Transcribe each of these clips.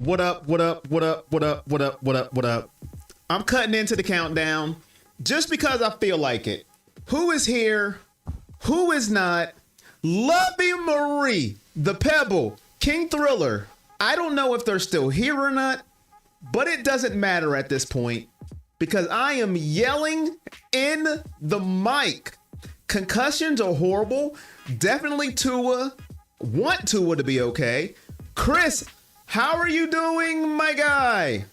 What up, what up, what up, what up, what up, what up, what up? I'm cutting into the countdown just because I feel like it. Who is here? Who is not? Lovey Marie, The Pebble, King Thriller. I don't know if they're still here or not, but it doesn't matter at this point because I am yelling in the mic. Concussions are horrible. Definitely Tua. Want Tua to be okay. Chris, how are you doing, my guy?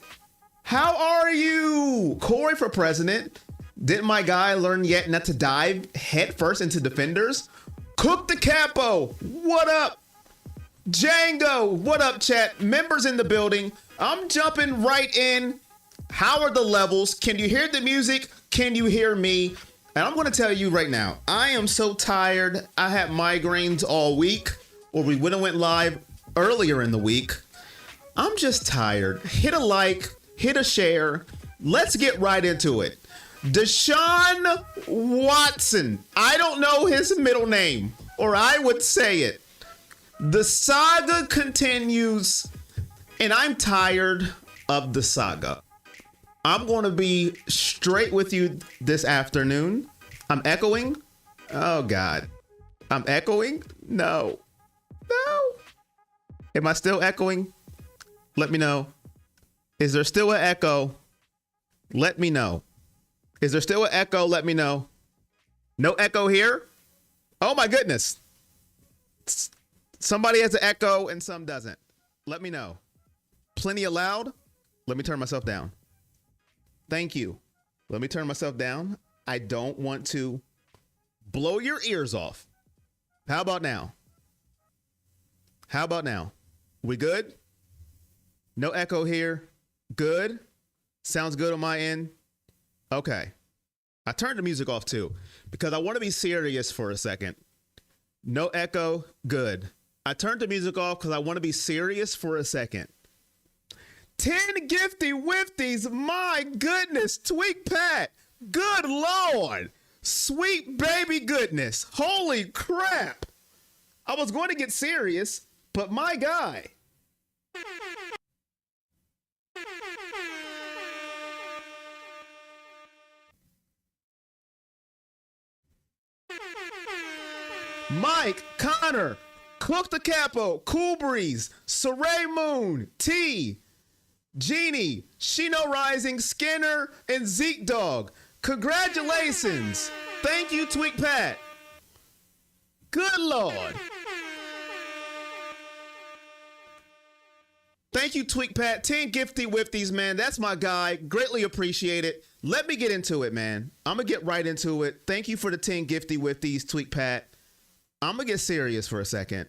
How are you? Corey for president. Didn't my guy learn yet not to dive headfirst into defenders? Cook the Capo. What up? Django. What up, chat? Members in the building. I'm jumping right in. How are the levels? Can you hear the music? Can you hear me? And I'm going to tell you right now, I am so tired. I had migraines all week, or we would have went live earlier in the week. I'm just tired. Hit a like, hit a share. Let's get right into it. Deshaun Watson. I don't know his middle name, or I would say it. The saga continues, and I'm tired of the saga. I'm going to be straight with you this afternoon. I'm echoing. Oh, God. I'm echoing? No. No. Am I still echoing? Let me know. Is there still an echo? Let me know. Is there still an echo? Let me know. No echo here? Oh, my goodness. Somebody has an echo and some doesn't. Let me know. Plenty of loud? Let me turn myself down. Thank you. Let me turn myself down. I don't want to blow your ears off. How about now? How about now? We good? No echo here. Good. Sounds good on my end. Okay. I turned the music off too because I want to be serious for a second. No echo. Good. I turned the music off because I want to be serious for a second. 10 gifty wifties. My goodness. Tweak Pat. Good Lord. Sweet baby goodness. Holy crap. I was going to get serious, but my guy. Mike, Connor, Cook the Capo, Cool Breeze, Saray Moon, T, Jeannie, Shino Rising, Skinner, and Zeke Dog. Congratulations. Thank you, Tweak Pat. Good Lord. Thank you, Tweak Pat. 10 gifty wifties, man. That's my guy. Greatly appreciate it. Let me get into it, man. I'm going to get right into it. Thank you for the 10 gifty wifties, Tweak Pat. I'm going to get serious for a second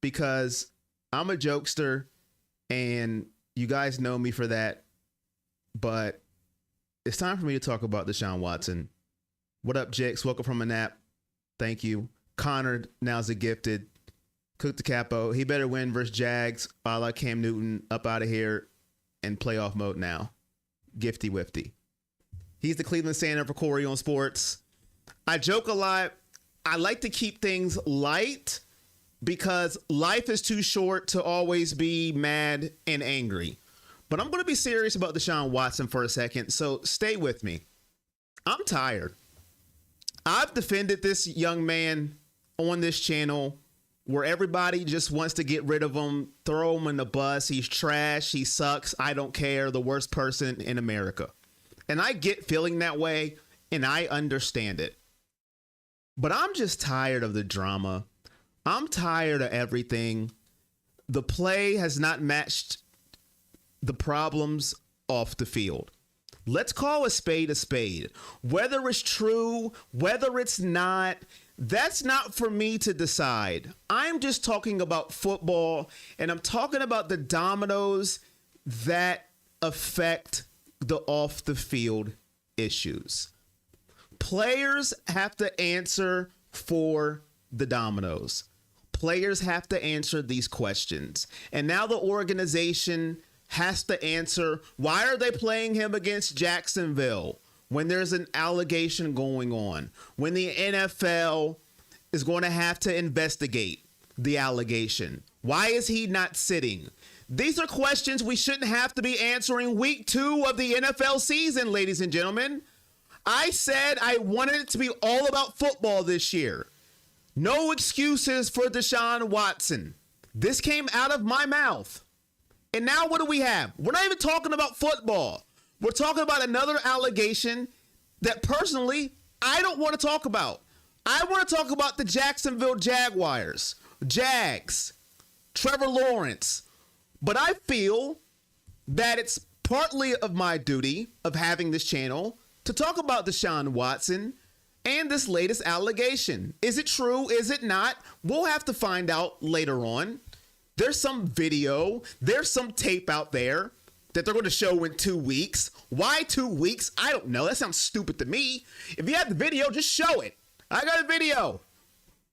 because I'm a jokester and you guys know me for that. But it's time for me to talk about Deshaun Watson. What up, Jix? Welcome from a nap. Thank you. Connor, now's a gifted. Cook the Capo. He better win versus Jags. I like Cam Newton up out of here in playoff mode now. Gifty Wifty. He's the Cleveland Sander for Corey on Sports. I joke a lot. I like to keep things light because life is too short to always be mad and angry. But I'm going to be serious about Deshaun Watson for a second, so stay with me. I'm tired. I've defended this young man on this channel where everybody just wants to get rid of him, throw him in the bus. He's trash. He sucks. I don't care. The worst person in America. And I get feeling that way, and I understand it. But I'm just tired of the drama. I'm tired of everything. The play has not matched the problems off the field. Let's call a spade a spade. Whether it's true, whether it's not, that's not for me to decide. I'm just talking about football, and I'm talking about the dominoes that affect the off the field issues. Players have to answer for the dominoes. Players have to answer these questions. And now the organization has to answer, why are they playing him against Jacksonville when there's an allegation going on? When the NFL is going to have to investigate the allegation. Why is he not sitting? These are questions we shouldn't have to be answering week 2 of the NFL season, ladies and gentlemen. I said I wanted it to be all about football this year. No excuses for Deshaun Watson. This came out of my mouth. And now what do we have? We're not even talking about football. We're talking about another allegation that personally I don't want to talk about. I want to talk about the Jacksonville Jaguars, Jags, Trevor Lawrence. But I feel that it's partly of my duty of having this channel to talk about Deshaun Watson and this latest allegation. Is it true? Is it not? We'll have to find out later on. There's some video, there's some tape out there that they're going to show in 2 weeks. Why 2 weeks? I don't know. That sounds stupid to me. If you have the video, just show it. I got a video.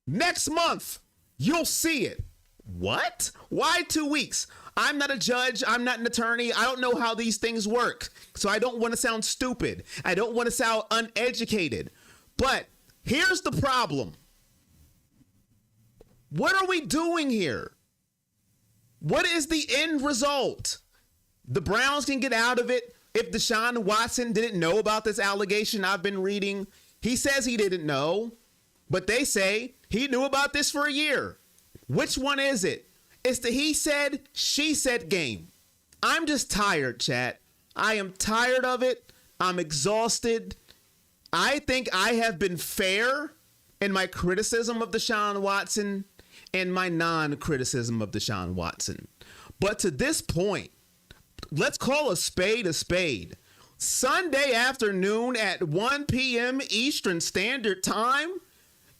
Next month, you'll see it. What? Why 2 weeks? I'm not a judge. I'm not an attorney. I don't know how these things work. So I don't want to sound stupid. I don't want to sound uneducated. But here's the problem. What are we doing here? What is the end result? The Browns can get out of it if Deshaun Watson didn't know about this allegation I've been reading. He says he didn't know, but they say he knew about this for a year. Which one is it? It's the he said, she said game. I'm just tired, chat. I am tired of it. I'm exhausted. I think I have been fair in my criticism of Deshaun Watson and my non-criticism of Deshaun Watson. But to this point, let's call a spade a spade. Sunday afternoon at 1 p.m. Eastern Standard Time,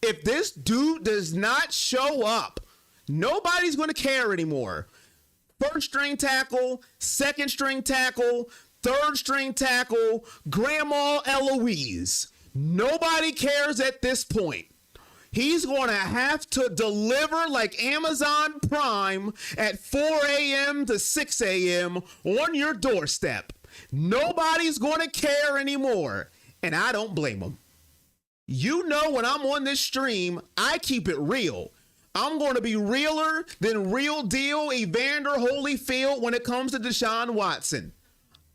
if this dude does not show up, nobody's going to care anymore. First string tackle, second string tackle, third string tackle, Grandma Eloise. Nobody cares at this point. He's going to have to deliver like Amazon Prime at 4 a.m. to 6 a.m. on your doorstep. Nobody's going to care anymore, and I don't blame them. You know, when I'm on this stream, I keep it real. I'm going to be realer than real deal Evander Holyfield when it comes to Deshaun Watson.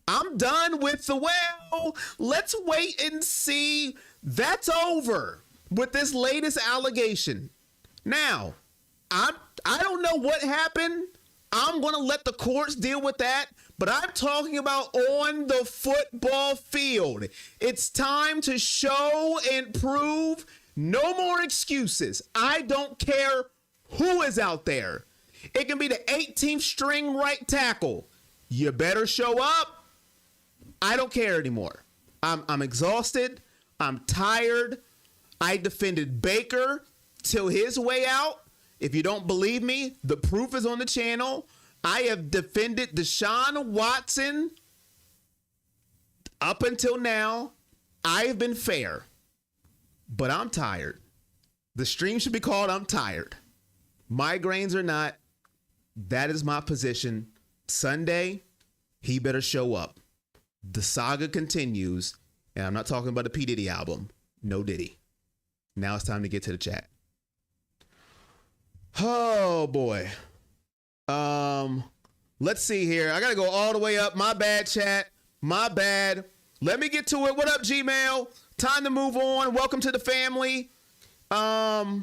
I'm done with the, well, let's wait and see. That's over with this latest allegation. Now, I don't know what happened. I'm going to let the courts deal with that. But I'm talking about on the football field. It's time to show and prove. No more excuses. I don't care who is out there. It can be the 18th string right tackle. You better show up. I don't care anymore. I'm exhausted. I'm tired. I defended Baker till his way out. If you don't believe me, the proof is on the channel. I have defended Deshaun Watson up until now. I have been fair, but I'm tired. The stream should be called I'm tired. Migraines or not, that is my position. Sunday, he better show up. The saga continues, and I'm not talking about the P. Diddy album. No Diddy. Now it's time to get to the chat. Oh, boy. Let's see here. I gotta go all the way up. My bad, chat. My bad. Let me get to it. What up, Gmail? Time to move on. Welcome to the family. Gotta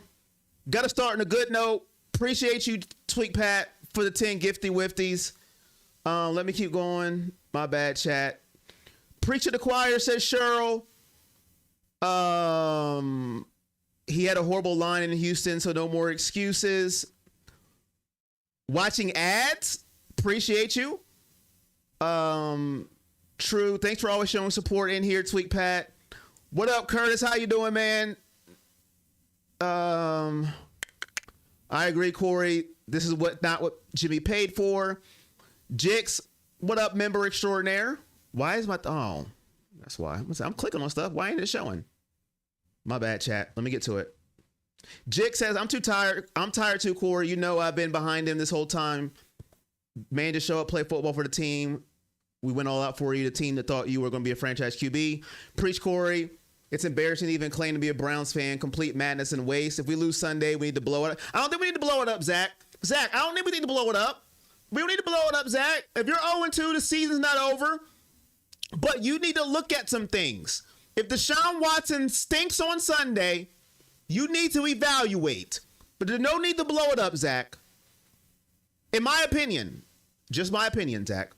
start on a good note. Appreciate you, Tweak Pat, for the 10 gifty wifties. Let me keep going. My bad, chat. Preacher the choir, says Cheryl. He had a horrible line in Houston, so no more excuses. Watching ads, appreciate you. True. Thanks for always showing support in here, Tweak Pat. What up, Curtis? How you doing, man? I agree, Corey. This is not what Jimmy paid for. Jix, what up, member extraordinaire? Why is my oh, that's why I'm clicking on stuff. Why ain't it showing? My bad, chat. Let me get to it. Jix says, I'm too tired. I'm tired too, Corey. You know I've been behind him this whole time. Man, just show up, play football for the team. We went all out for you, the team that thought you were going to be a franchise QB. Preach, Corey. It's embarrassing to even claim to be a Browns fan. Complete madness and waste. If we lose Sunday, we need to blow it up. I don't think we need to blow it up, Zach. I don't think we need to blow it up. We don't need to blow it up, Zach. If you're 0-2, the season's not over. But you need to look at some things. If Deshaun Watson stinks on Sunday, you need to evaluate. But there's no need to blow it up, Zach. In my opinion, just my opinion, Zach.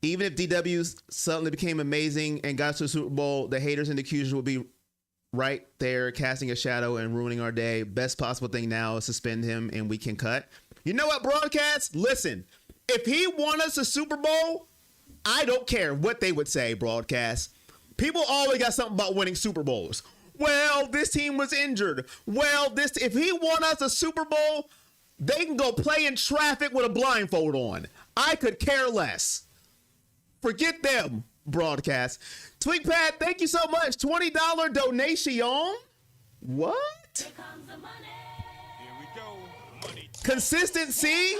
Even if DW suddenly became amazing and got to the Super Bowl, the haters and the accusers will be right there casting a shadow and ruining our day. Best possible thing now is suspend him and we can cut. You know what, broadcast? Listen, if he won us a Super Bowl, I don't care what they would say, broadcast. People always got something about winning Super Bowls. Well, this team was injured. Well, if he won us a Super Bowl, they can go play in traffic with a blindfold on. I could care less. Forget them, broadcast. Tweak Pat, thank you so much. $20 donation. What? Here comes the money. Here we go. Money. Consistency.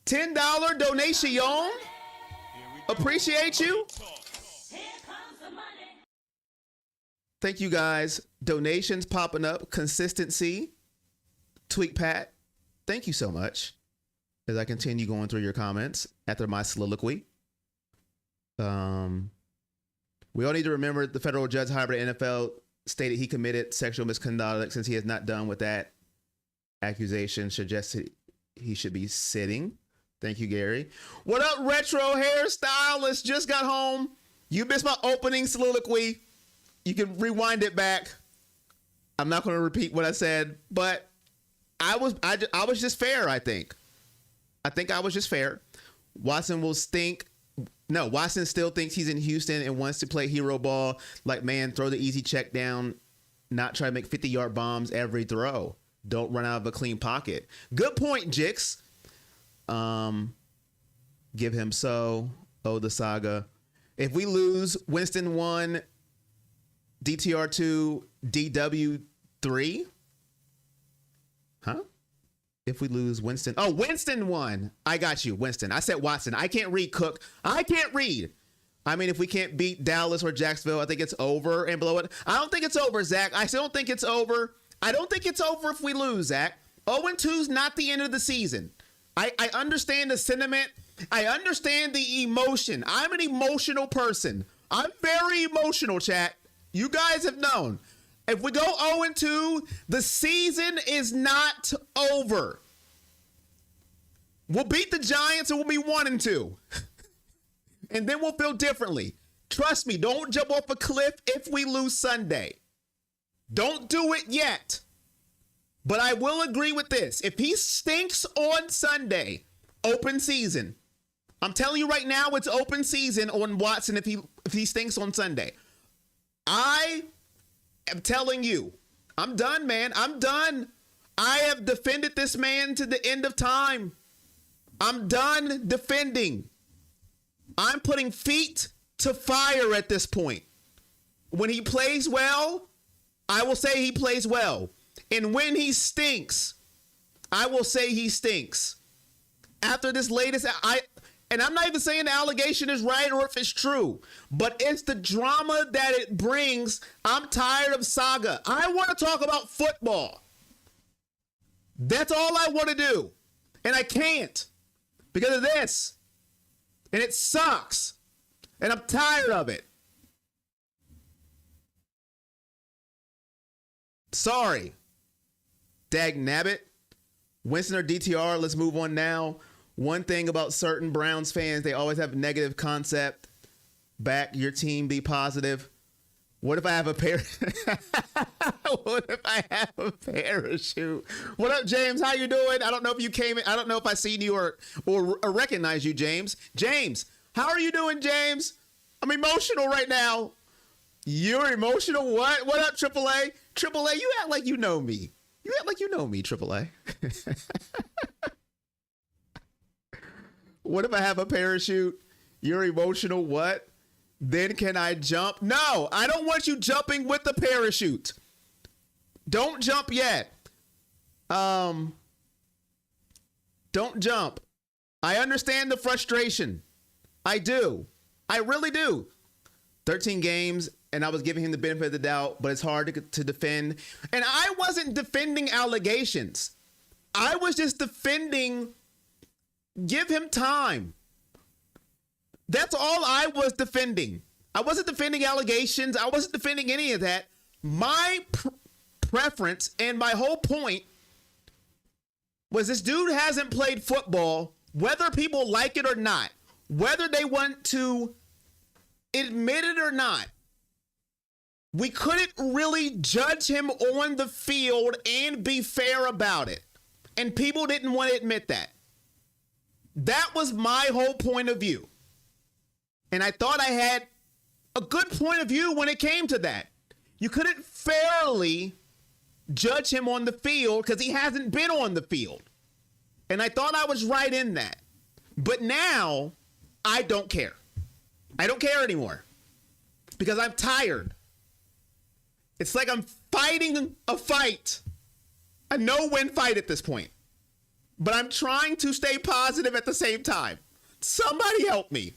$10 donation. Appreciate you. Here comes the money. Thank you guys. Donations popping up. Consistency. Tweak Pat, thank you so much. As I continue going through your comments after my soliloquy. We all need to remember the federal judge hired by the NFL stated he committed sexual misconduct. Since he has not done with that accusation, suggested he should be sitting. Thank you, Gary. What up, retro hairstylist? Just got home. You missed my opening soliloquy. You can rewind it back. I'm not going to repeat what I said, but I was just fair. I think I was just fair. Watson will stink. No, Watson still thinks he's in Houston and wants to play hero ball. Like, man, throw the easy check down, not try to make 50-yard bombs every throw. Don't run out of a clean pocket. Good point, Jix. Give him so. Oh, the Saga. If we lose, Winston 1, DTR 2, DW 3. Huh? If we lose, Winston. Oh, Winston 1. I got you, Winston. I said Watson. I can't read, Cook. I can't read. I mean, if we can't beat Dallas or Jacksonville, I think it's over and blow it. I don't think it's over, Zach. I still don't think it's over. I don't think it's over if we lose, Zach. 0-2 is not the end of the season. I understand the sentiment. I understand the emotion. I'm an emotional person. I'm very emotional, chat. You guys have known. If we go 0-2, the season is not over. We'll beat the Giants and we'll be 1-2. And then we'll feel differently. Trust me, don't jump off a cliff if we lose Sunday. Don't do it yet. But I will agree with this. If he stinks on Sunday, open season. I'm telling you right now, it's open season on Watson if he stinks on Sunday. I am telling you, I'm done, man. I'm done. I have defended this man to the end of time. I'm done defending. I'm putting feet to fire at this point. When he plays well, I will say he plays well. And when he stinks, I will say he stinks. After this latest, and I'm not even saying the allegation is right or if it's true, but it's the drama that it brings. I'm tired of Saga. I want to talk about football. That's all I want to do. And I can't because of this. And it sucks. And I'm tired of it. Sorry. Dag nabbit. Winston or DTR, let's move on now. One thing about certain Browns fans, they always have negative concept. Back your team, be positive. What if I have a What if I have a parachute? What up, James? How you doing? I don't know if you came in. I don't know if I seen you or recognize you, James. James, how are you doing, James? I'm emotional right now. You're emotional? What? What up, AAA? AAA, you act like you know me. You act like you know me, AAA. What if I have a parachute? You're emotional. What? Then can I jump? No, I don't want you jumping with the parachute. Don't jump yet. Don't jump. I understand the frustration. I do. I really do. 13 games, and I was giving him the benefit of the doubt, but it's hard to defend. And I wasn't defending allegations. I was just defending, give him time. That's all I was defending. I wasn't defending allegations. I wasn't defending any of that. My preference and my whole point was this dude hasn't played football, whether people like it or not, whether they want to admit it or not. We couldn't really judge him on the field and be fair about it. And people didn't want to admit that. That was my whole point of view. And I thought I had a good point of view when it came to that. You couldn't fairly judge him on the field because he hasn't been on the field. And I thought I was right in that. But now I don't care. I don't care anymore because I'm tired. It's like I'm fighting a fight, a no-win fight at this point. But I'm trying to stay positive at the same time. Somebody help me.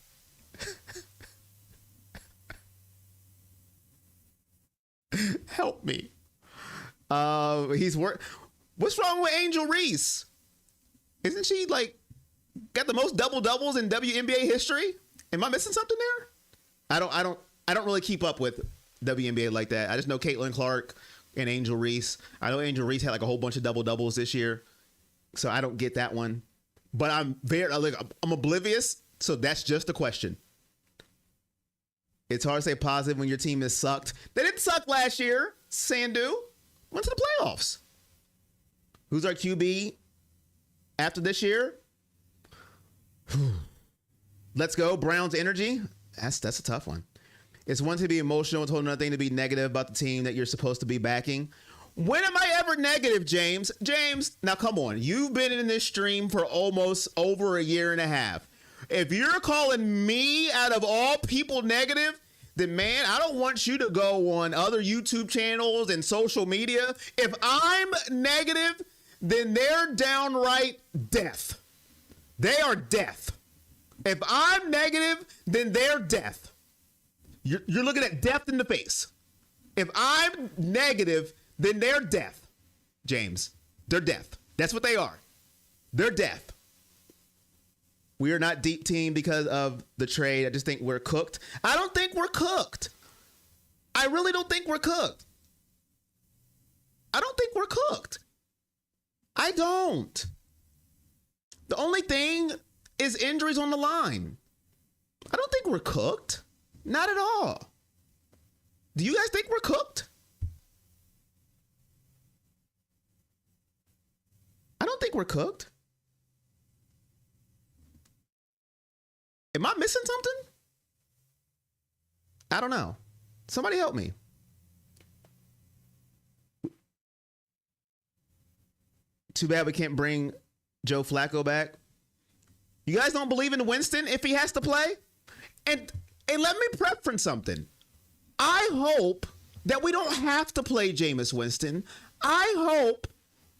Help me. What's wrong with Angel Reese? Isn't she like got the most double doubles in WNBA history? Am I missing something there? I don't really keep up with WNBA like that. I just know Caitlin Clark and Angel Reese. I know Angel Reese had like a whole bunch of double doubles this year, so I don't get that one. But I'm oblivious, so that's just a question. It's hard to say positive when your team has sucked. They didn't suck last year. Sandu went to the playoffs. Who's our QB after this year? Let's go. Browns energy. That's a tough one. It's one to be emotional. It's another thing to be negative about the team that you're supposed to be backing. When am I ever negative, James? James, now come on. You've been in this stream for almost over a year and a half. If you're calling me out of all people negative, then man, I don't want you to go on other YouTube channels and social media. If I'm negative, then they're downright death. They are death. If I'm negative, then they're death. You're looking at death in the face. If I'm negative, then they're death, James. They're death. That's what they are. They're death. We are not deep team because of the trade. I just think we're cooked. I don't think we're cooked. I really don't think we're cooked. I don't think we're cooked. I don't. The only thing is injuries on the line. I don't think we're cooked. Not at all. Do you guys think we're cooked? I don't think we're cooked. Am I missing something? I don't know. Somebody help me. Too bad we can't bring Joe Flacco back. You guys don't believe in Winston if he has to play? And let me preference something. I hope that we don't have to play Jameis Winston. I hope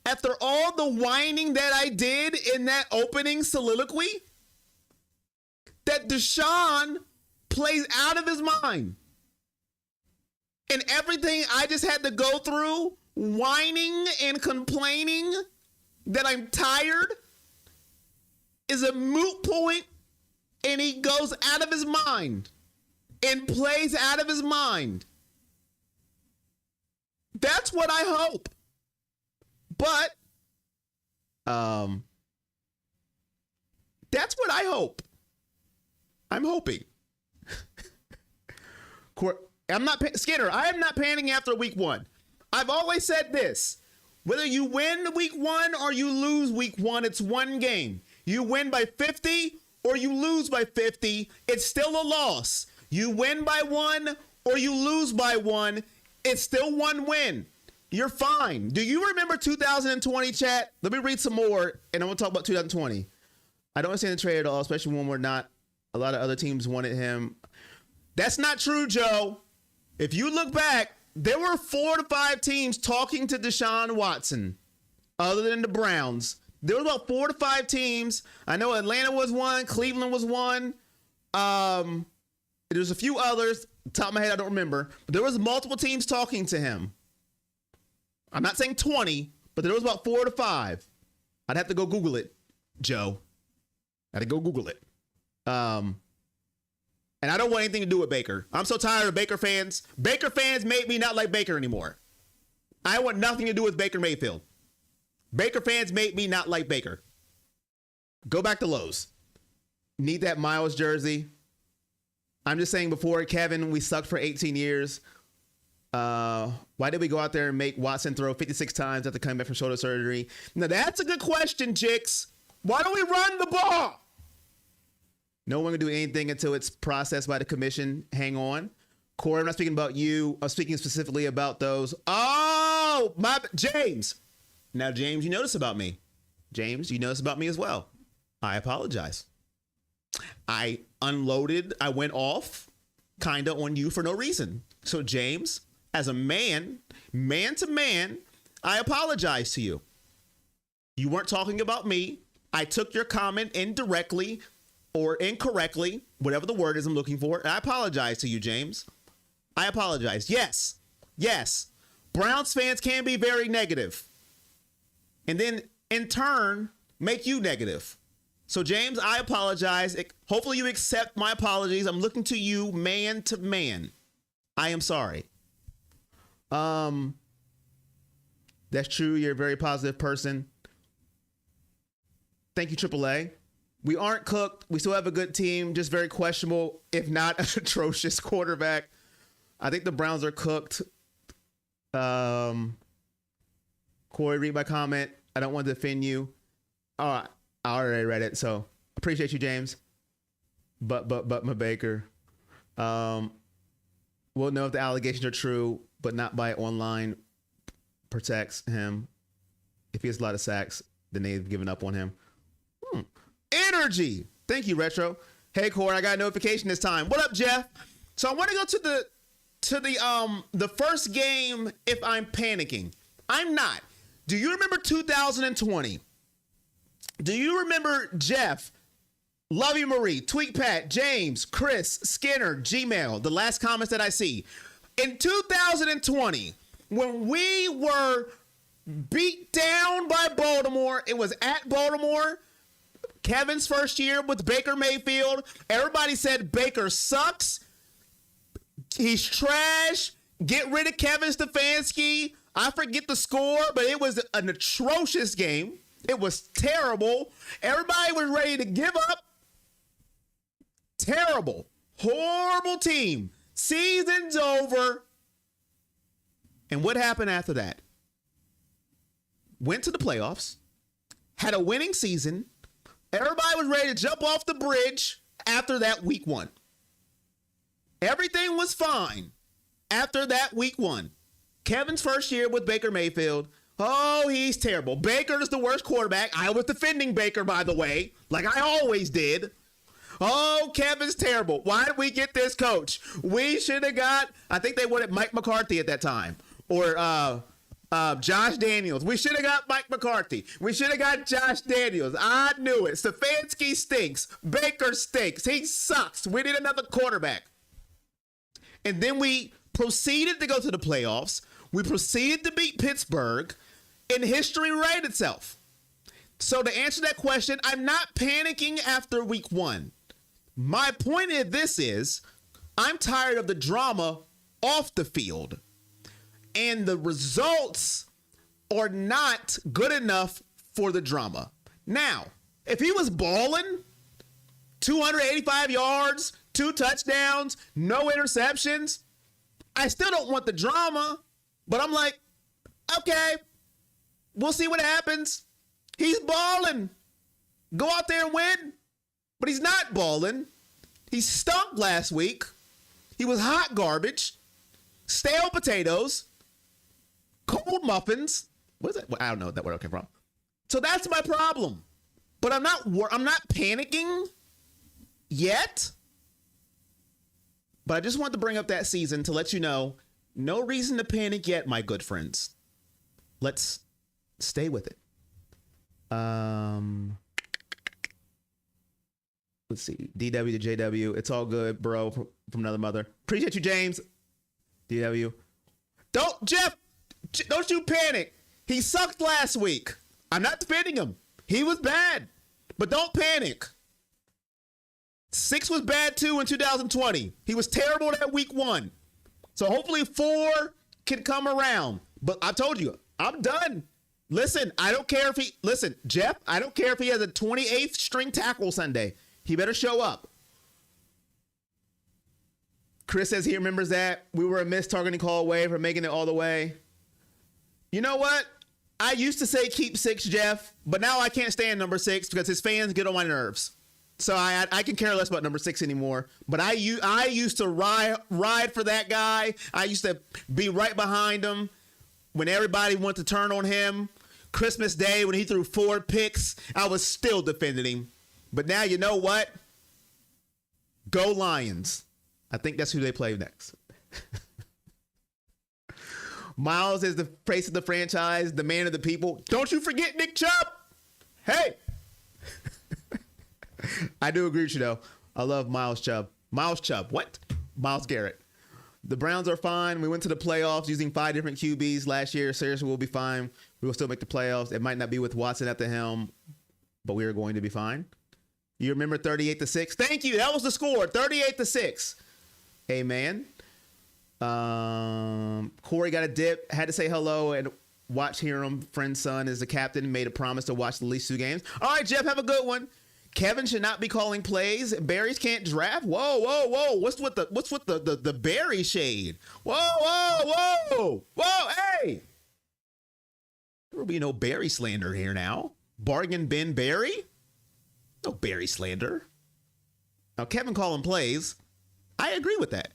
after all the whining that I did in that opening soliloquy, that Deshaun plays out of his mind. And everything I just had to go through, whining and complaining that I'm tired, is a moot point, and he goes out of his mind and plays out of his mind. That's what I hope. But that's what I hope. I'm hoping. I'm not Skinner. I am not panicking after week one. I've always said this. Whether you win week one or you lose week one, it's one game. You win by 50 or you lose by 50, it's still a loss. You win by 1 or you lose by 1, it's still one win. You're fine. Do you remember 2020, chat? Let me read some more, and I'm going to talk about 2020. I don't understand the trade at all, especially when we're not. A lot of other teams wanted him. That's not true, Joe. If you look back, there were 4 to 5 teams talking to Deshaun Watson, other than the Browns. There was about 4 to 5 teams. I know Atlanta was one. Cleveland was one. There's a few others. Top of my head, I don't remember. But there was multiple teams talking to him. I'm not saying 20, but there was about 4 to 5. I'd have to go Google it, Joe. I had to go Google it. And I don't want anything to do with Baker. I'm so tired of Baker fans. Baker fans made me not like Baker anymore. I want nothing to do with Baker Mayfield. Baker fans made me not like Baker. Go back to Lowe's. Need that Miles jersey. I'm just saying before, Kevin, we sucked for 18 years. Why did we go out there and make Watson throw 56 times after coming back from shoulder surgery? Now, that's a good question, Jix. Why don't we run the ball? No one can do anything until it's processed by the commission. Hang on. Corey, I'm not speaking about you. I'm speaking specifically about those. Oh, James. Now, James, you notice about me. James, you notice about me as well. I apologize. I unloaded. I went off kind of on you for no reason. So, James, as a man to man, I apologize to you. You weren't talking about me. I took your comment indirectly or incorrectly, whatever the word is I'm looking for. And I apologize to you, James. I apologize. Yes. Browns fans can be very negative. And then, in turn, make you negative. So, James, I apologize. Hopefully you accept my apologies. I'm looking to you man to man. I am sorry. That's true. You're a very positive person. Thank you, AAA. We aren't cooked. We still have a good team, just very questionable, if not an atrocious quarterback. I think the Browns are cooked. Corey, read my comment. I don't want to defend you. I already read it, so appreciate you, James. But my Baker. We'll know if the allegations are true, but not by online protects him. If he has a lot of sacks, then they've given up on him. Energy. Thank you, Retro. Hey, Corey, I got a notification this time. What up, Jeff? So I want to go to the first game if I'm panicking. I'm not. Do you remember 2020? Do you remember Jeff, Love You Marie, Tweak Pat, James, Chris, Skinner, Gmail, the last comments that I see? In 2020, when we were beat down by Baltimore, it was at Baltimore, Kevin's first year with Baker Mayfield. Everybody said Baker sucks. He's trash. Get rid of Kevin Stefanski. I forget the score, but it was an atrocious game. It was terrible. Everybody was ready to give up. Terrible. Horrible team. Season's over. And what happened after that? Went to the playoffs. Had a winning season. Everybody was ready to jump off the bridge after that week one. Everything was fine after that week one. Kevin's first year with Baker Mayfield. Oh, he's terrible. Baker's the worst quarterback. I was defending Baker, by the way, like I always did. Oh, Kevin's terrible. Why did we get this coach? We should have got, I think they wanted Mike McCarthy at that time. Or Josh Daniels. We should have got Mike McCarthy. We should have got Josh Daniels. I knew it. Stefanski stinks. Baker stinks. He sucks. We need another quarterback. And then we proceeded to go to the playoffs. We proceeded to beat Pittsburgh. And history righted itself. So to answer that question, I'm not panicking after week one. My point of this is, I'm tired of the drama off the field. And the results are not good enough for the drama. Now, if he was balling, 285 yards, 2 touchdowns, no interceptions, I still don't want the drama. But I'm like, okay, we'll see what happens. He's balling. Go out there and win. But he's not balling. He stunk last week. He was hot garbage. Stale potatoes. Cold muffins. What is that? I don't know where that came from. So that's my problem. But I'm not panicking yet. But I just wanted to bring up that season to let you know, no reason to panic yet, my good friends. Let's stay with it. Let's see. DW to JW. It's all good, bro. From another mother. Appreciate you, James. DW. Don't you panic. He sucked last week. I'm not defending him. He was bad, but don't panic. 6 was bad too in 2020. He was terrible that week 1. So hopefully 4 can come around. But I told you, I'm done. Listen, I don't care if he, listen, Jeff, I don't care if he has a 28th string tackle Sunday. He better show up. Chris says he remembers that. We were a missed targeting call away from making it all the way. You know what? I used to say keep 6, Jeff, but now I can't stand number 6 because his fans get on my nerves. So I can care less about number 6 anymore. But I used to ride for that guy. I used to be right behind him when everybody wanted to turn on him. Christmas Day when he threw 4 picks, I was still defending him. But now you know what? Go Lions. I think that's who they play next. Miles is the face of the franchise, the man of the people. Don't you forget Nick Chubb. Hey. I do agree with you, though. I love Miles Chubb. Miles Chubb. What? Miles Garrett. The Browns are fine. We went to the playoffs using 5 different QBs last year. Seriously, we'll be fine. We will still make the playoffs. It might not be with Watson at the helm, but we are going to be fine. You remember 38-6? Thank you. That was the score. 38-6. Amen. Corey got a dip. Had to say hello and watch Hiram. Friend's son is the captain. Made a promise to watch at least 2 games. All right, Jeff, have a good one. Kevin should not be calling plays. Barrys can't draft. Whoa, whoa, whoa! What's with the Barry shade? Whoa, whoa, whoa, whoa! Hey, there will be no Barry slander here now. Bargain bin Barry? No Barry slander. Now Kevin calling plays. I agree with that.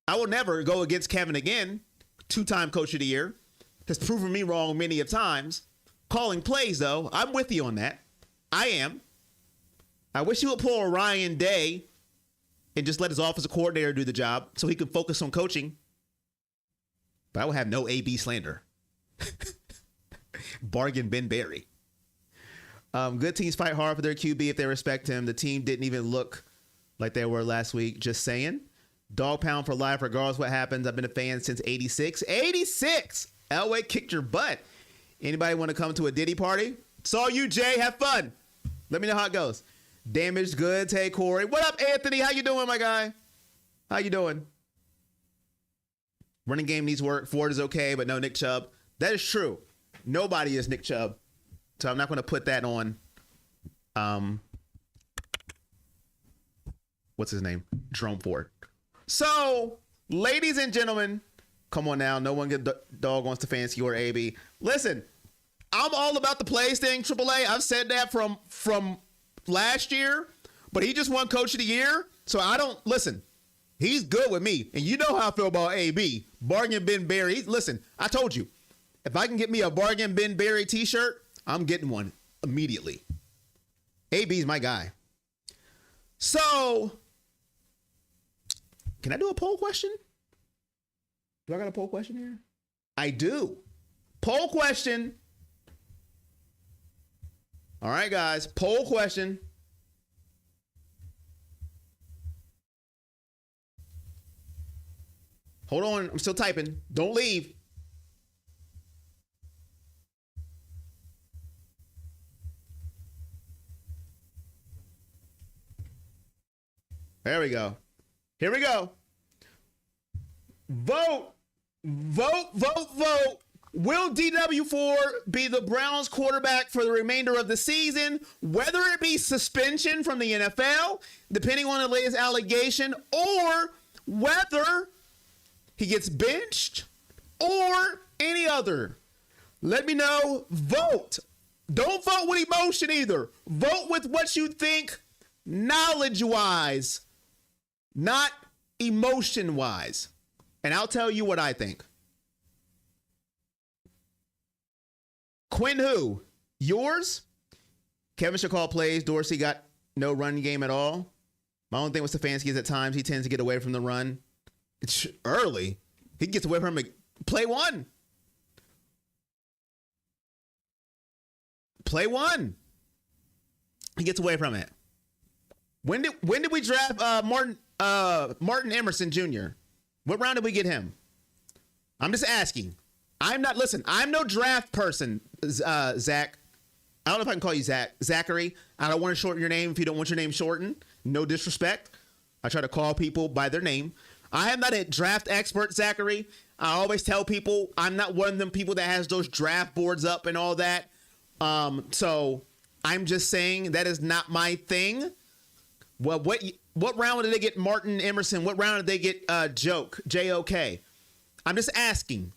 I will never go against Kevin again. 2-time coach of the year. Has proven me wrong many of times. Calling plays though, I'm with you on that. I am. I wish he would pull a Ryan Day and just let his offensive coordinator do the job so he could focus on coaching. But I will have no AB slander. Bargain Ben Barry. Good teams fight hard for their QB if they respect him. The team didn't even look like they were last week. Just saying. Dog pound for life regardless what happens. I've been a fan since 86. 86! Elway kicked your butt. Anybody want to come to a Diddy party? It's all you, Jay. Have fun. Let me know how it goes. Damaged goods. Hey, Corey. What up, Anthony? How you doing, my guy? How you doing? Running game needs work. Ford is okay, but no Nick Chubb. That is true. Nobody is Nick Chubb. So I'm not going to put that on. What's his name? Jerome Ford. So, ladies and gentlemen, come on now. No one get dog on Stefanski or AB. Listen. I'm all about the plays thing, AAA. I've said that from last year, but he just won Coach of the Year. So I don't listen. He's good with me, and you know how I feel about AB. Bargain Ben Barry. Listen, I told you, if I can get me a Bargain Ben Barry T-shirt, I'm getting one immediately. AB's my guy. So, can I do a poll question? Do I got a poll question here? I do. Poll question. All right, guys. Poll question. Hold on. I'm still typing. Don't leave. There we go. Here we go. Vote. Vote, vote, vote. Will DW4 be the Browns quarterback for the remainder of the season, whether it be suspension from the NFL, depending on the latest allegation, or whether he gets benched or any other? Let me know. Vote. Don't vote with emotion either. Vote with what you think knowledge-wise, not emotion-wise. And I'll tell you what I think. Quinn who? Yours? Kevin should call plays. Dorsey got no run game at all. My only thing with Stefanski is at times he tends to get away from the run. It's early. He gets away from it. Play one. Play one. He gets away from it. When did we draft Martin Emerson Jr.? What round did we get him? I'm just asking. I'm no draft person, Zach. I don't know if I can call you Zachary. I don't want to shorten your name if you don't want your name shortened. No disrespect. I try to call people by their name. I am not a draft expert, Zachary. I always tell people I'm not one of them people that has those draft boards up and all that. So I'm just saying that is not my thing. Well, what round did they get Martin Emerson? What round did they get J-O-K? I'm just asking.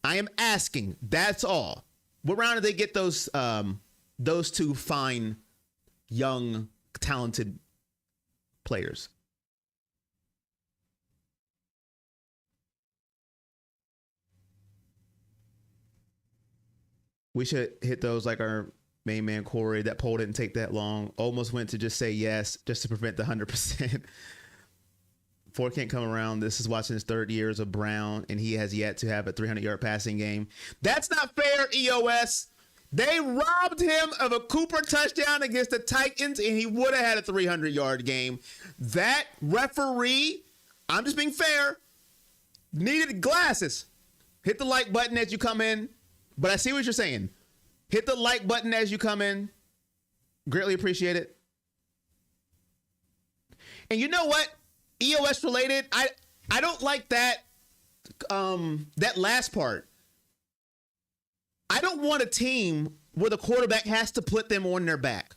I am asking. That's all. What round did they get those two fine, young, talented players? We should hit those like our main man Corey. That poll didn't take that long. Almost went to just say yes, just to prevent the 100%. Ford can't come around. This is watching his third years of Brown, and he has yet to have a 300-yard passing game. That's not fair, EOS. They robbed him of a Cooper touchdown against the Titans, and he would have had a 300-yard game. That referee, I'm just being fair, needed glasses. Hit the like button as you come in. But I see what you're saying. Hit the like button as you come in. Greatly appreciate it. And you know what? EOS related. I don't like that that last part. I don't want a team where the quarterback has to put them on their back.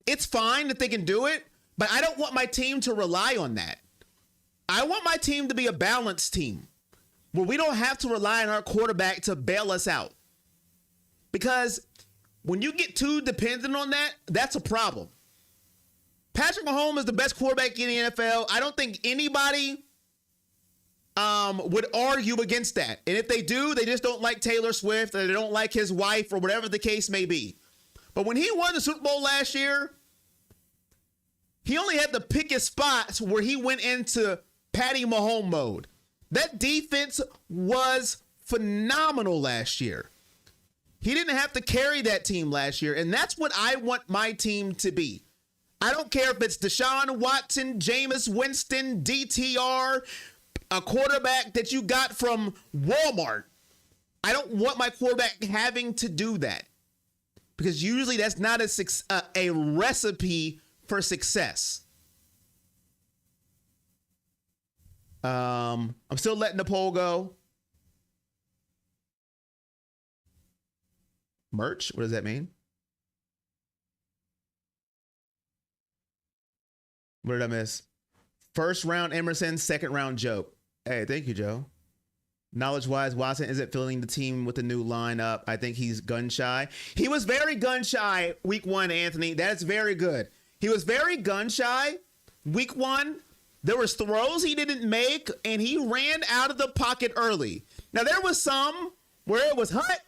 It's fine that they can do it, but I don't want my team to rely on that. I want my team to be a balanced team, where we don't have to rely on our quarterback to bail us out. Because when you get too dependent on that, that's a problem. Patrick Mahomes is the best quarterback in the NFL. I don't think anybody would argue against that. And if they do, they just don't like Taylor Swift, or they don't like his wife, or whatever the case may be. But when he won the Super Bowl last year, he only had to pick his spots where he went into Patty Mahomes mode. That defense was phenomenal last year. He didn't have to carry that team last year, and that's what I want my team to be. I don't care if it's Deshaun Watson, Jameis Winston, DTR, a quarterback that you got from Walmart. I don't want my quarterback having to do that, because usually that's not a recipe for success. I'm still letting the poll go. Merch? What does that mean? What did I miss? First round Emerson, second round joke. Hey, thank you, Joe. Knowledge-wise, Watson isn't filling the team with a new lineup. I think he's gun-shy. He was very gun-shy week one, Anthony. That's very good. He was very gun-shy week one. There was throws he didn't make, and he ran out of the pocket early. Now, there was some where it was hut,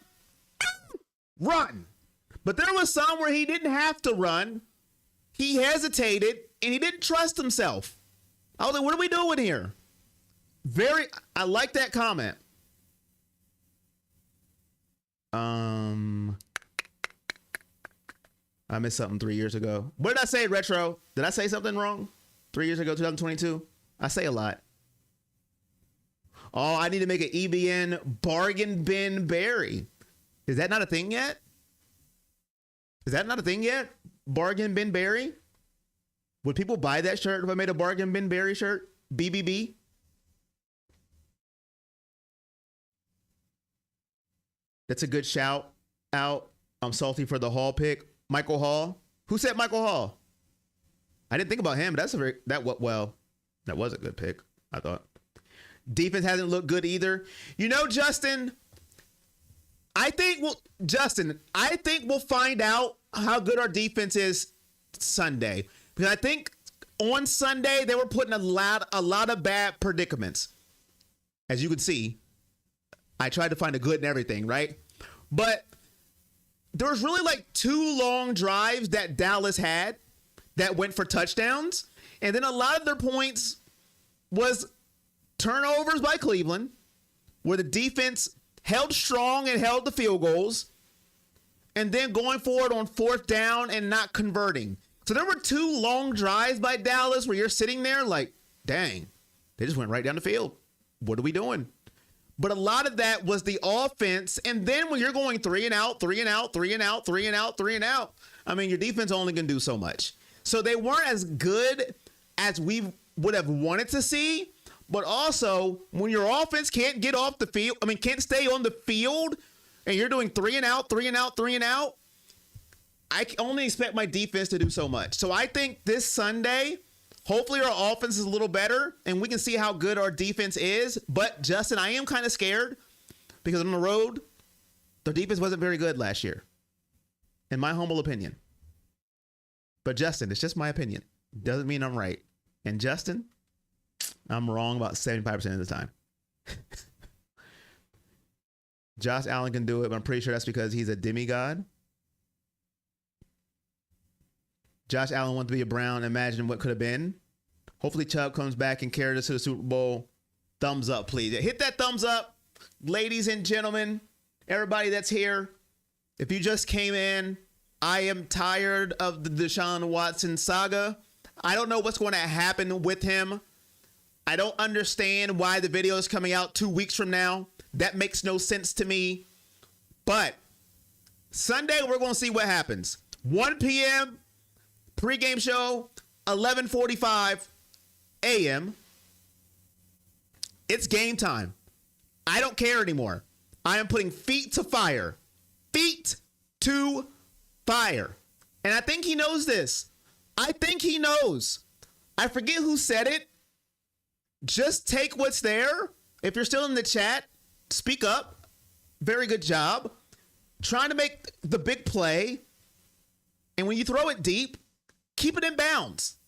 run. But there was some where he didn't have to run. He hesitated, and he didn't trust himself. I was like, what are we doing here? I like that comment. I missed something 3 years ago. What did I say, Retro? Did I say something wrong? 3 years ago, 2022? I say a lot. Oh, I need to make an EBN bargain bin berry. Is that not a thing yet? Is that not a thing yet? Bargain bin berry? Would people buy that shirt if I made a bargain bin berry shirt? BBB? That's a good shout out. I'm salty for the Hall pick. Michael Hall. Who said Michael Hall? I didn't think about him. That was a good pick, I thought. Defense hasn't looked good either. You know, Justin, I think we'll find out how good our defense is Sunday. Because I think on Sunday they were put in a lot of bad predicaments. As you can see, I tried to find a good in everything, right? But there was really like 2 long drives that Dallas had that went for touchdowns. And then a lot of their points was turnovers by Cleveland, where the defense held strong and held the field goals, and then going forward on 4th down and not converting. So there were 2 long drives by Dallas where you're sitting there like, dang, they just went right down the field. What are we doing? But a lot of that was the offense. And then when you're going 3 and out, 3 and out, 3 and out, 3 and out, 3 and out, I mean, your defense only can do so much. So they weren't as good as we would have wanted to see. But also, when your offense can't get off the field, I mean, can't stay on the field, and you're doing 3 and out, 3 and out, 3 and out, I can only expect my defense to do so much. So I think this Sunday, hopefully our offense is a little better, and we can see how good our defense is. But, Justin, I am kind of scared because on the road, the defense wasn't very good last year, in my humble opinion. But, Justin, it's just my opinion. Doesn't mean I'm right. And, Justin, I'm wrong about 75% of the time. Josh Allen can do it, but I'm pretty sure that's because he's a demigod. Josh Allen wants to be a Brown. Imagine what could have been. Hopefully Chubb comes back and carries us to the Super Bowl. Thumbs up, please. Hit that thumbs up, ladies and gentlemen, everybody that's here. If you just came in, I am tired of the Deshaun Watson saga. I don't know what's going to happen with him. I don't understand why the video is coming out 2 weeks from now. That makes no sense to me. But Sunday, we're going to see what happens. 1 p.m. pregame show, 11:45 a.m. It's game time. I don't care anymore. I am putting feet to fire. Feet to fire. And I think he knows this. I think he knows. I forget who said it. Just take what's there. If you're still in the chat, speak up. Very good job. Trying to make the big play. And when you throw it deep, keep it in bounds.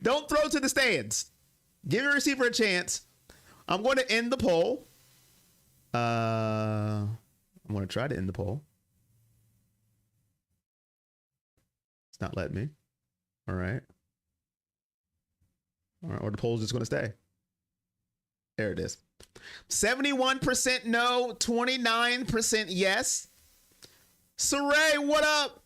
Don't throw to the stands. Give your receiver a chance. I'm going to end the poll. I'm going to try to end the poll. It's not letting me. All right. All right, or the poll's just going to stay. There it is. 71% no, 29% yes. Saray, what up?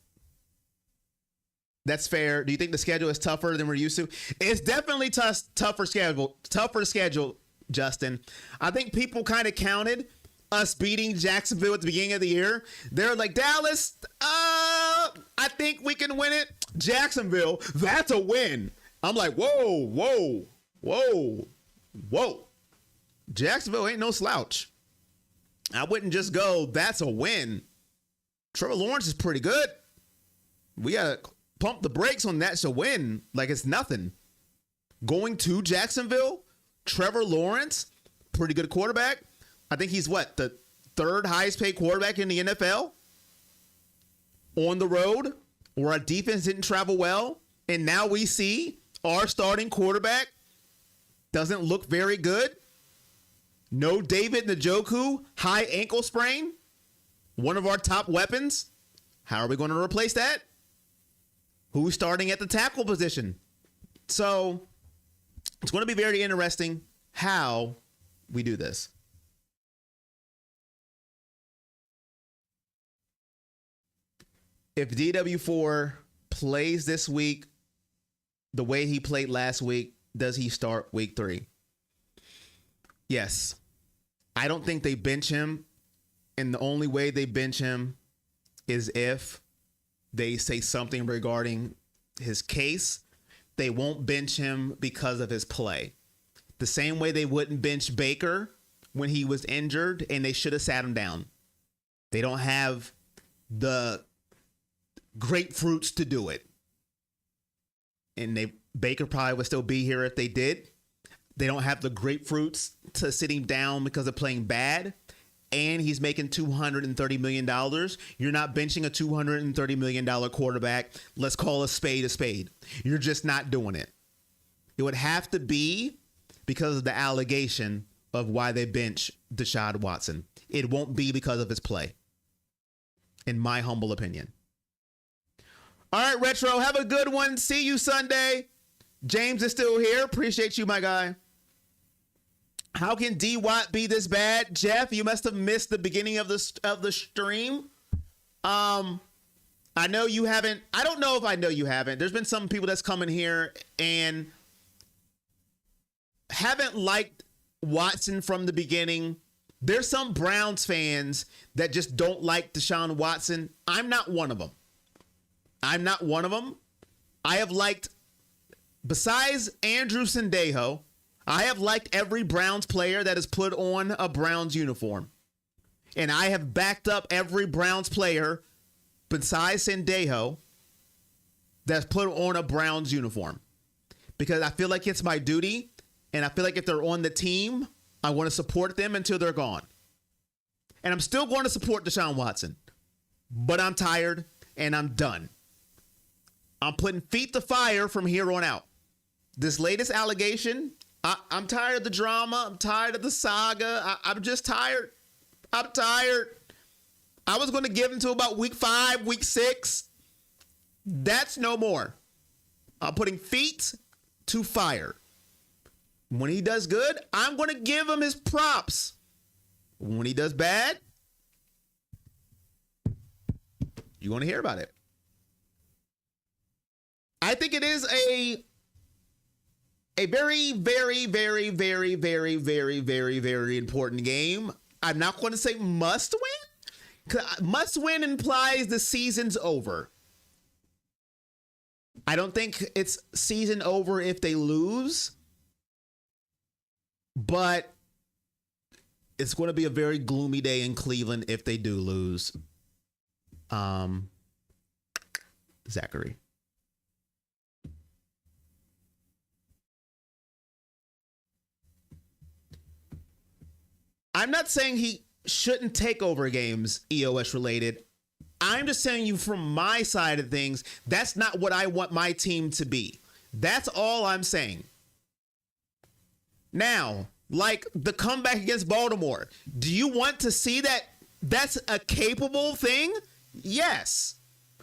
That's fair. Do you think the schedule is tougher than we're used to? It's definitely tougher schedule, Justin. I think people kind of counted us beating Jacksonville at the beginning of the year. They're like, Dallas, I think we can win it. Jacksonville, that's a win. I'm like, whoa. Jacksonville ain't no slouch. I wouldn't just go, that's a win. Trevor Lawrence is pretty good. We got to pump the brakes on that's a win like it's nothing. Going to Jacksonville, Trevor Lawrence, pretty good quarterback. I think he's the third highest paid quarterback in the NFL. On the road, where our defense didn't travel well. And now we see our starting quarterback doesn't look very good. No David Njoku, high ankle sprain. One of our top weapons. How are we going to replace that? Who's starting at the tackle position? So it's going to be very interesting how we do this. If DW4 plays this week the way he played last week, does he start week 3? Yes. I don't think they bench him. And the only way they bench him is if they say something regarding his case. They won't bench him because of his play. The same way they wouldn't bench Baker when he was injured, and they should have sat him down. They don't have the grapefruits to do it. And Baker probably would still be here if they did. They don't have the grapefruits to sit him down because of playing bad. And he's making $230 million. You're not benching a $230 million quarterback. Let's call a spade a spade. You're just not doing it. It would have to be because of the allegation of why they bench Deshaun Watson. It won't be because of his play, in my humble opinion. All right, Retro, have a good one. See you Sunday. James is still here. Appreciate you, my guy. How can D Watt be this bad? Jeff, you must have missed the beginning of the stream. I know you haven't. I don't know if I know you haven't. There's been some people that's come in here and haven't liked Watson from the beginning. There's some Browns fans that just don't like Deshaun Watson. I'm not one of them. I have liked, besides Andrew Sendejo, I have liked every Browns player that has put on a Browns uniform. And I have backed up every Browns player besides Sendejo that's put on a Browns uniform. Because I feel like it's my duty. And I feel like if they're on the team, I want to support them until they're gone. And I'm still going to support Deshaun Watson. But I'm tired and I'm done. I'm putting feet to fire from here on out. This latest allegation, I'm tired of the drama. I'm tired of the saga. I'm just tired. I'm tired. I was going to give him to about week 5, week 6. That's no more. I'm putting feet to fire. When he does good, I'm going to give him his props. When he does bad, you're going to hear about it. I think it is a very, very, very, very, very, very, very, very important game. I'm not going to say must win. Must win implies the season's over. I don't think it's season over if they lose. But it's going to be a very gloomy day in Cleveland if they do lose. Zachary. I'm not saying he shouldn't take over games EOS related. I'm just saying you from my side of things, that's not what I want my team to be. That's all I'm saying. Now, like the comeback against Baltimore, do you want to see that that's a capable thing? Yes.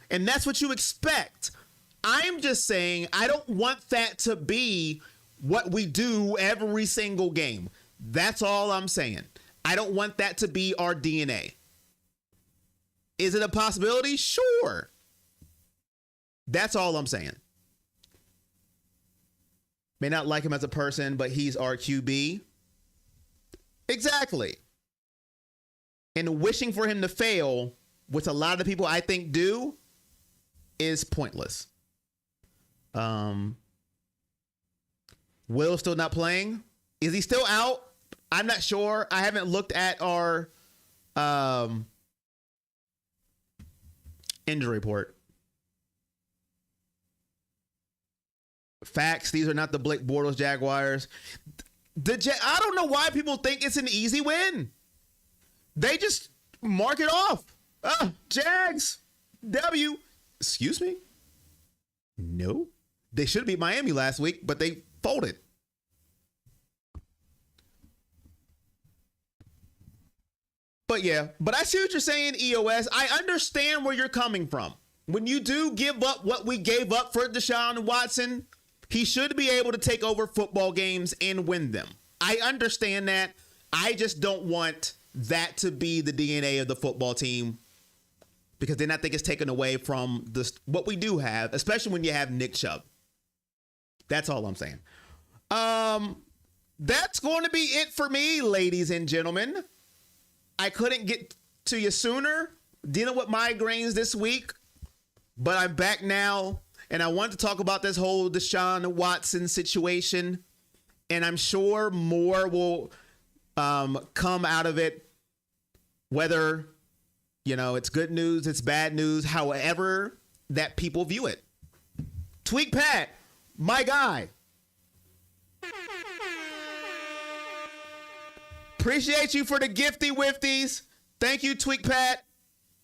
And that's what you expect. I'm just saying I don't want that to be what we do every single game. That's all I'm saying. I don't want that to be our DNA. Is it a possibility? Sure. That's all I'm saying. May not like him as a person, but he's our QB. Exactly. And wishing for him to fail, which a lot of people I think do, is pointless. Will's still not playing. Is he still out? I'm not sure. I haven't looked at our injury report. Facts. These are not the Blake Bortles Jaguars. I don't know why people think it's an easy win. They just mark it off. Jags. W. Excuse me? No. They should have beat Miami last week, but they folded. But yeah, but I see what you're saying, EOS. I understand where you're coming from. When you do give up what we gave up for Deshaun Watson, he should be able to take over football games and win them. I understand that. I just don't want that to be the DNA of the football team, because then I think it's taken away from what we do have, especially when you have Nick Chubb. That's all I'm saying. That's going to be it for me, ladies and gentlemen. I couldn't get to you sooner, dealing with migraines this week, but I'm back now, and I want to talk about this whole Deshaun Watson situation, and I'm sure more will come out of it, whether, it's good news, it's bad news, however that people view it. Tweak Pat, my guy. Appreciate you for the gifty wifties. Thank you, Tweak Pat,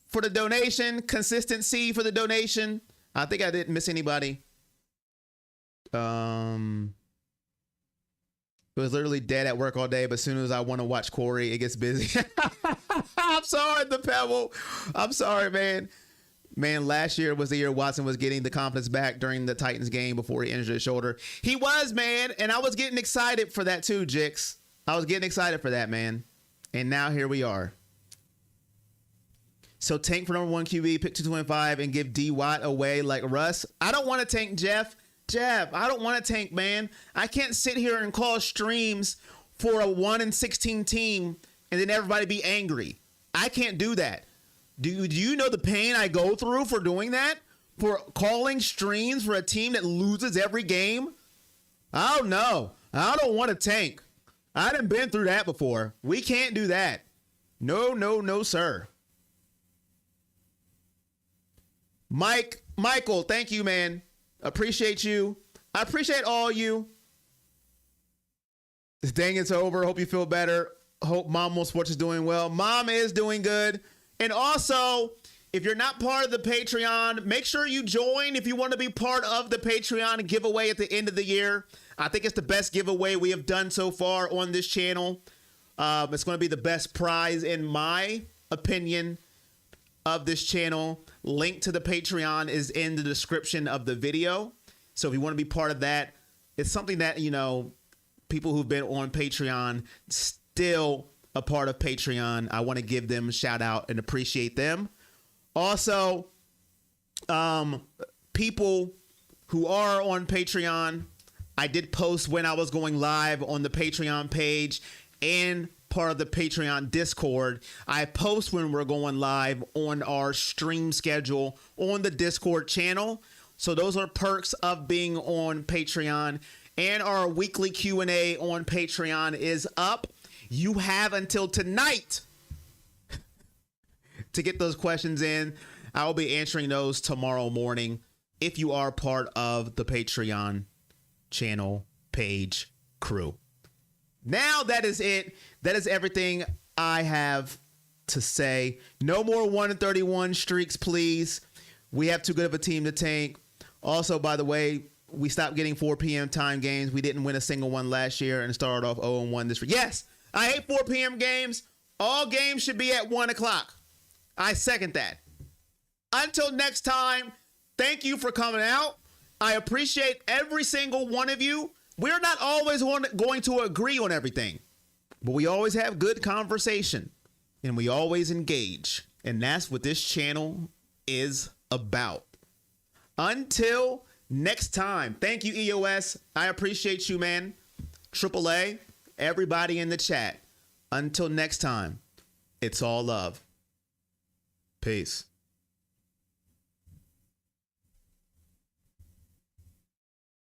for the donation. Consistency for the donation. I think I didn't miss anybody. It was literally dead at work all day, but as soon as I want to watch Corey, it gets busy. I'm sorry, the Pebble. I'm sorry, man. Man, last year was the year Watson was getting the confidence back during the Titans game before he injured his shoulder. He was, man, and I was getting excited for that too, Jix. I was getting excited for that, man. And now here we are. So tank for number 1 QB, pick 225, and give D Watt away like Russ. I don't want to tank Jeff. Jeff, I don't want to tank, man. I can't sit here and call streams for a 1-16 team and then everybody be angry. I can't do that. Do you know the pain I go through for doing that? For calling streams for a team that loses every game? Oh no, I don't want to tank. I done been through that before. We can't do that. No, sir. Michael, thank you, man. Appreciate you. I appreciate all you. Dang, it's over. Hope you feel better. Hope Mom Sports is doing well. Mom is doing good. And also, if you're not part of the Patreon, make sure you join if you want to be part of the Patreon giveaway at the end of the year. I think it's the best giveaway we have done so far on this channel. It's going to be the best prize, in my opinion, of this channel. Link to the Patreon is in the description of the video. So if you want to be part of that, it's something that, you know, people who've been on Patreon, still a part of Patreon, I want to give them a shout out and appreciate them. Also, people who are on Patreon, I did post when I was going live on the Patreon page and part of the Patreon Discord. I post when we're going live on our stream schedule on the Discord channel. So those are perks of being on Patreon. And our weekly Q&A on Patreon is up. You have until tonight to get those questions in. I will be answering those tomorrow morning if you are part of the Patreon channel page crew. Now that is it. That is everything I have to say. No more 1-31 streaks, please. We have too good of a team to tank. Also, by the way, we stopped getting 4 p.m. time games. We didn't win a single one last year and started off 0-1 this year. Yes, I hate 4 p.m. games. All games should be at 1 o'clock. I second that. Until next time, thank you for coming out. I appreciate every single one of you. We're not always going to agree on everything, but we always have good conversation and we always engage. And that's what this channel is about. Until next time, thank you, EOS. I appreciate you, man. AAA, everybody in the chat. Until next time, it's all love. Peace.